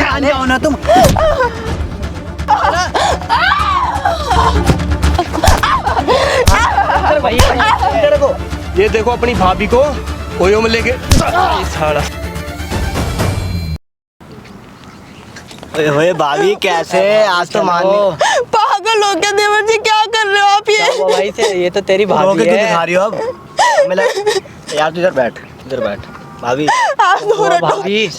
मान जाओ ना तुम। ये देखो अपनी भाभी को कोयो में लेके साला। ओए भाभी कैसे आज तो मान पागल हो गया देवर जी, क्या कर रहे हो आप ये? भाई से ये तो तेरी भाभी भाभी क्यों है। दिखा रही हो अब? यार तू इधर बैठ भाभी। आप दूर हटो। भाभी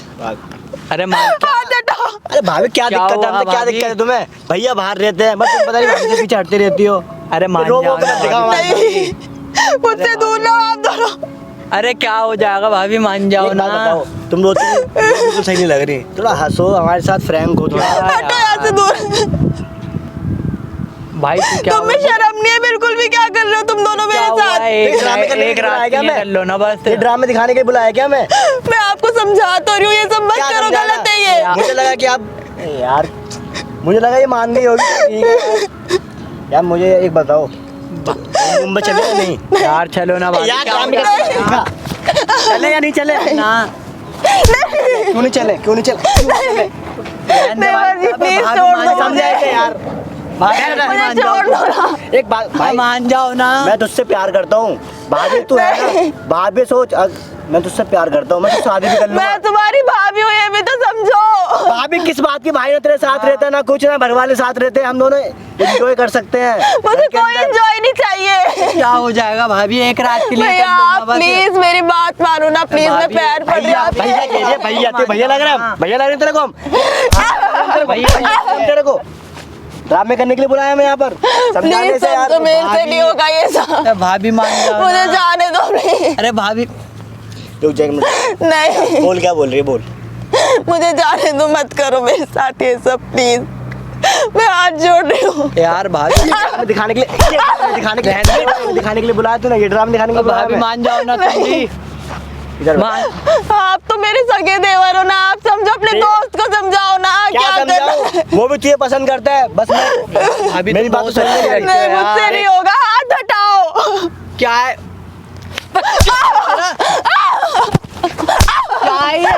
अरे मान हाथ हटाओ। अरे भाभी क्या क्या दिक्कत है? हुआ क्या भाभी? दिक्कत है तुम्हें? भैया बाहर रहते हैं, बस तुम पता नहीं भाभी से पीछे हटती रहती हो। अरे मान रो जाओ कर ना दिखाओ भाभी। नहीं, मुझसे दूर ना आप दोनों। अरे क्या हो जाएगा भाभी, मान जाओ एक ना। बात बताओ, तुम रोती हो, बिल्कुल सही नहीं लग रही। थोड़ा हंसो, हमारे साथ फ्रैंक हो थोड़ा। हटो यहाँ से दूर। भाई तू क्या तुम्हें शर्म नहीं है बिल्कुल भी? क्या कर रहे हो तुम दोनों मेरे साथ? एक ड्रामे करने के लिए बुलाया रात क्या के मैं? लिए कर लो ना बस। ये ड्रामे दिखाने के लिए बुलाया क्या मैं? मैं आपको समझा तो रही हूँ, ये सब मत क्या करो, समझाना? गलत है ये। मुझे लगा कि आप यार मुझे लगा ये मान गई होगी। यार मुझे एक बताओ, मुंबई चले या नहीं? यार चलो ना भाभी। यार क्या काम हो जाएगा? चले या नहीं चले? ना क्यों नहीं चले? देवर जी प्लीज छोड़ दो मुझे। समझाए क्या यार? मुझे छोड़ दो ना। एक बात भाई, मान जाओ ना। मैं तुझसे प्यार करता हूँ। भाभी तू है ना, भाभी सोच, मैं तुझसे प्यार करता हूँ, मैं तुझसे शादी भी कर लूँगा। मैं तुम्हारी भाभी हूँ, ये भी तो समझो। भाभी किस बात की? भाई ना तेरे साथ रहता है ना कुछ, ना घर वाले साथ रहते हैं, हम दोनों एंजॉय कर सकते हैं। मुझे घर के कोई अंदर। एंजॉय नहीं चाहिए। क्या हो जाएगा भाभी, एक रात के लिए भैया कर लो ना आप बस। प्लीज मेरी बात मानो ना, प्लीज मैं भाभी, पैर पड़ रही हूँ आपके। भैया कह रहे, भैया लग रहा है, भैया लग रहे हैं तेरे को हम। तेरे को ड्रामे करने के लिए बुलाया मैं यहाँ पर, समझाने प्लीज से यार। समझो, मेरे से नहीं होगा ये सब। अरे भाभी मान जाओ मुझे ना। जाने दो प्लीज। अरे भाभी रुक जा एक मिनट। नहीं, बोल, क्या बोल रही है? बोल। मुझे जाने दो, मत करो मेरे साथ ये सब प्लीज। मैं हाथ जोड़ रही हूँ। यार भाभी दिखाने के लिए बुलाया तू ना, ये ड्रामा दिखाने के लिए बुलाया भाभी मैं। मान जाओ ना तुम भी। इधर मान आप तो मेरे सगे देवर हो ना, आप समझो, अपने दोस्त को समझाओ ना। क्या करना समझाऊं? है? वो भी तुझे पसंद करता है, बस मैं भाभी मेरी तुम बात तो बहुत समझ अच्छी नहीं लड़की रही। नहीं, यार। मुझसे नहीं होगा, हाथ हटाओ। क्या है? क्या है ये?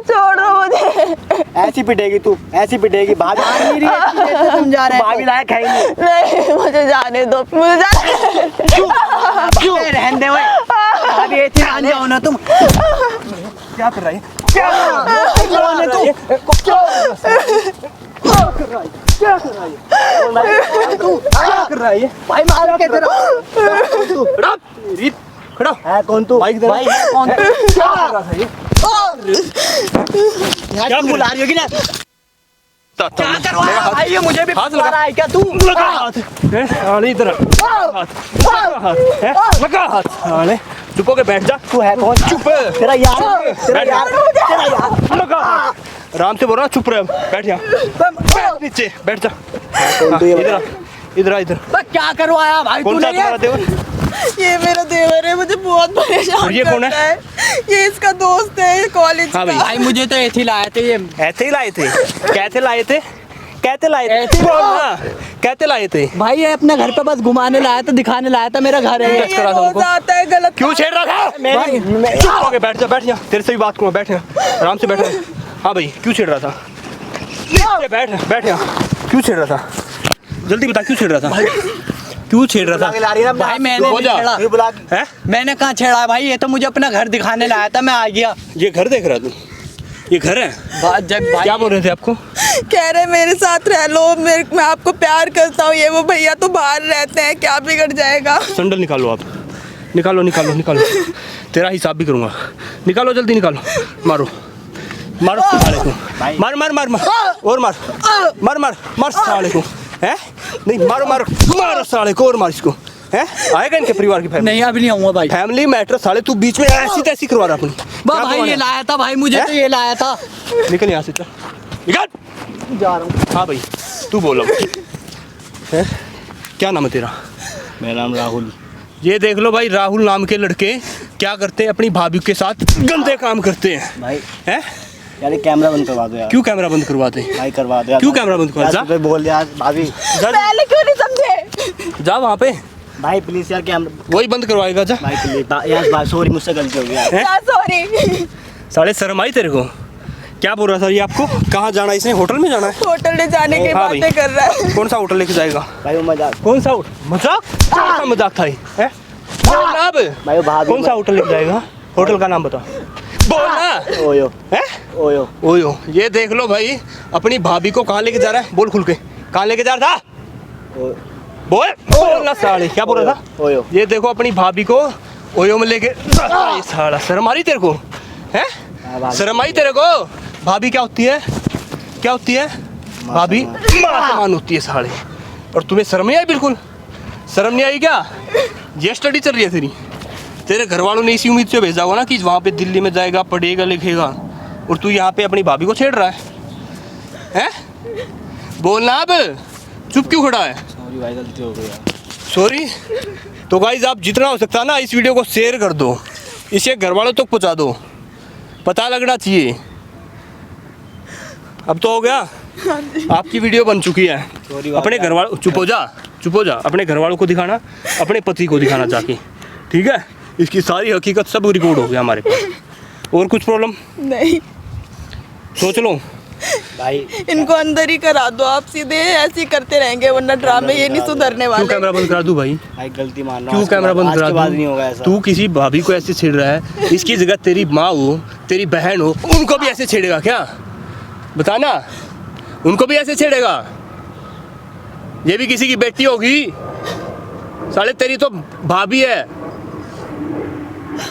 छोड़ दो मुझे। ऐसी पिटेगी तू, ऐसी पिटेगी। भाभी मेरी अच्छी कैसे समझा रहे भाभी लायक है ही नहीं। नहीं, मुझे जाने दो, मुझे जाने क्यों रहने दे? भाभी ऐसे मान जाओ ना तुम। क्या कर रही है? क्या कर रहा है? भाई मारो के तेरा। खड़ा है कौन तू? बाइक दे। भाई कौन? क्या बुला रही होगी ना? क्या करवा रहा है भाई, ये मुझे भी हाथ बुला रहा है क्या तू? लगा हाथ। अरे इधर लगा हाथ। अरे चुप होके बैठ जा। तू है कौन? चुप। तेरा यार, तेरा बैठ यार, जा। तेरा यार। लगा हाथ। आराम से बोल रहा, चुप रह, बैठ जा। बैठ नीचे, बैठ जा। कौन तू? इधर आ, इधर आ, इधर। बस क्या करवाया भाई कौन सा तूने तुम्हारा ये? देवर? ये मेरा देवर है, मुझे बहुत परेशान और ये कौन है? करता है। ये इसका दोस्त है कॉलेज हाँ का। भाई। भाई मुझे तो ऐसे ही लाए थे ये। ऐसे ही लाए थे? कैसे लाए थे? कहते लाए थे? ऐसे बोल ना, कहते लाए थे? भाई ये अपने घर पे बस घुमाने लाया था, दिखाने लाया था, मेरा घर है। ये टच करा था रोज उनको। आता है, गलत क्यों छेड़ रहा था? भाई चुप होके बैठ जा, बैठ जा। तेरे से भी बात करूँ, बैठ जा, आराम से बैठ। हाँ भाई, क्यों छेड़ रहा था? नीचे बैठ, बैठ यहाँ। क्यों छेड़ रहा था? जल्दी बता, क्यों छेड़ रहा था? क्यों छेड़ रहा बुला के था? ला रही है ना भाई मैंने हो नहीं जा। छेड़ा। ये बुला के- हैं? मैंने कहाँ छेड़ा है भाई, ये तो मुझे अपना घर दिखाने लाया था, मैं आ गया। ये घर देख रहा तू? ये घर है? जब भाई क्या बोल रहे थे आपको? कह रहे मेरे साथ रह लो, मैं आपको प्यार करता हूँ। ये वो भैया तो बाहर रहते हैं, क्या बिगड़ जाएगा? संडल निकालो आप, निकालो निकालो निकालो। तेरा हिसाब भी करूँगा, निकालो जल्दी निकालो। मारो मारो साले को, मार मार मार मार और मार मार मार मार साले को। हैं? नहीं, मारो मारो मारो साले को और मार इसको। हैं? आएगा इनके परिवार की फैमिली? नहीं अभी नहीं आऊंगा भाई। फैमिली मैटर साले, तू बीच में ऐसी तैसी करवा रहा अपनी। बा क्या भाई करवा ये रहा? लाया था भाई, मुझे तो ये लाया था। निकल यहाँ से, चल निकल। जा रहा हूँ। हाँ भाई, तू बोलो। हैं? क्या नाम है तेरा? मेरा नाम राहुल। ये देख लो भाई, राहुल नाम के लड़के क्या करते हैं, अपनी भाभी के साथ गंदे काम करते हैं। भाई हैं? यार कैमरा बंद करवा दो यार। क्यों कैमरा बंद करवाते हैं? भाई करवा दो यार। क्यों कैमरा बंद करवा? यार तू तो बोल यार भाभी। पहले क्यों नहीं समझे? जा वहाँ पे, भाई प्लीज यार कैमरा। वही बंद करवाएगा। जा भाई प्लीज यार, सॉरी मुझसे गलती हो गई यार। हैं? सॉरी। साले शर्म आई तेरे को? क्या बोल रहा था ये आपको? कहाँ जाना है इसने? होटल में जाना है? होटल ले जाने की हाँ भाई। बातें कर रहा है। कौन सा होटल लेके जाएगा? भाई वो मजाक। कौन सा मजाक? कौन सा मजाक था ये? हैं? बोल ना अब। भाई वो भाभी। कौन सा होटल लेके जाएगा? होटल का नाम बता। बोल ना। ओयो हैं? ओयो। ओयो, ये देख लो भाई, अपनी भाभी को कहाँ लेके जा रहा है? बोल खुल के, कहाँ लेके जा रहा था? बोल बोल ना साले, क्या बोल रहा था? ओयो। ये देखो अपनी भाभी को ओयो में लेके ये साला, शर्म आ रही तेरे को? हैं? शर्म आई तेरे को? भाभी क्या होती है? क्या होती है? भाभी माँ समान होती है साले। और तुम्हें शर्म नहीं आई? बिल्कुल शर्म नहीं आई क्या? ये स्टडी चल रही है तेरी? तेरे घर वालों ने इसी उम्मीद से भेजा होगा ना कि वहाँ पे दिल्ली में जाएगा, पढ़ेगा, लिखेगा, और तू यहाँ पे अपनी भाभी को छेड़ रहा है? हैं? बोलना अब, चुप क्यों खड़ा है? सॉरी भाई, गलती हो गई यार। सॉरी? तो गाइज आप जितना हो सकता है ना इस वीडियो को शेयर कर दो, इसे घर वालों तक पहुँचा दो, पता लगना चाहिए। अब तो हो गया, आपकी वीडियो बन चुकी है। अपने घर वालों, चुप हो जा, चुप हो जा। अपने घर वालों को दिखाना, अपने पति को दिखाना जाके, ठीक है? इसकी सारी हकीकत सब रिकॉर्ड हो गया हमारे पास। और कुछ प्रॉब्लम? नहीं, सोच लो भाई इनको अंदर ही करा दो आप, सीधे ऐसे ही करते रहेंगे, वरना ड्रामे ये नहीं सुधरने क्यों वाले। कैमरा बंद करा दूं भाई? भाई गलती मान लो। क्यों कैमरा बंद करा बाद नहीं दूं? होगा ऐसा। तू किसी भाभी को ऐसे छेड़ रहा है, इसकी जगह तेरी माँ हो, तेरी बहन हो, उनको भी ऐसे छेड़ेगा क्या? बताना, उनको भी ऐसे छेड़ेगा? ये भी किसी की बेटी होगी साले, तेरी तो भाभी है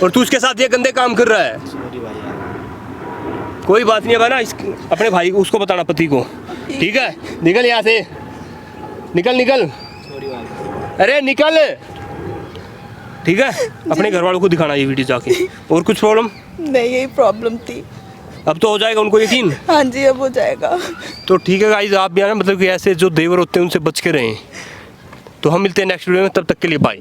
और तू उसके साथ ये गंदे काम कर रहा है। सॉरी भाई यार। कोई बात नहीं है ना, अपने भाई को, उसको बताना, पति को, ठीक है? निकल यहाँ से, निकल निकल, सॉरी भाई। अरे निकल, ठीक है? अपने घर वालों को दिखाना ये वीडियो जाके। और कुछ प्रॉब्लम? नहीं, यही प्रॉब्लम थी। अब तो हो जाएगा उनको यकीन? हाँ जी, अब हो जाएगा। तो ठीक है गाइस, आप भी आना, मतलब कि ऐसे जो देवर होते हैं उनसे बच के रहें। तो हम मिलते हैं नेक्स्ट वीडियो में, तब तक के लिए बाय।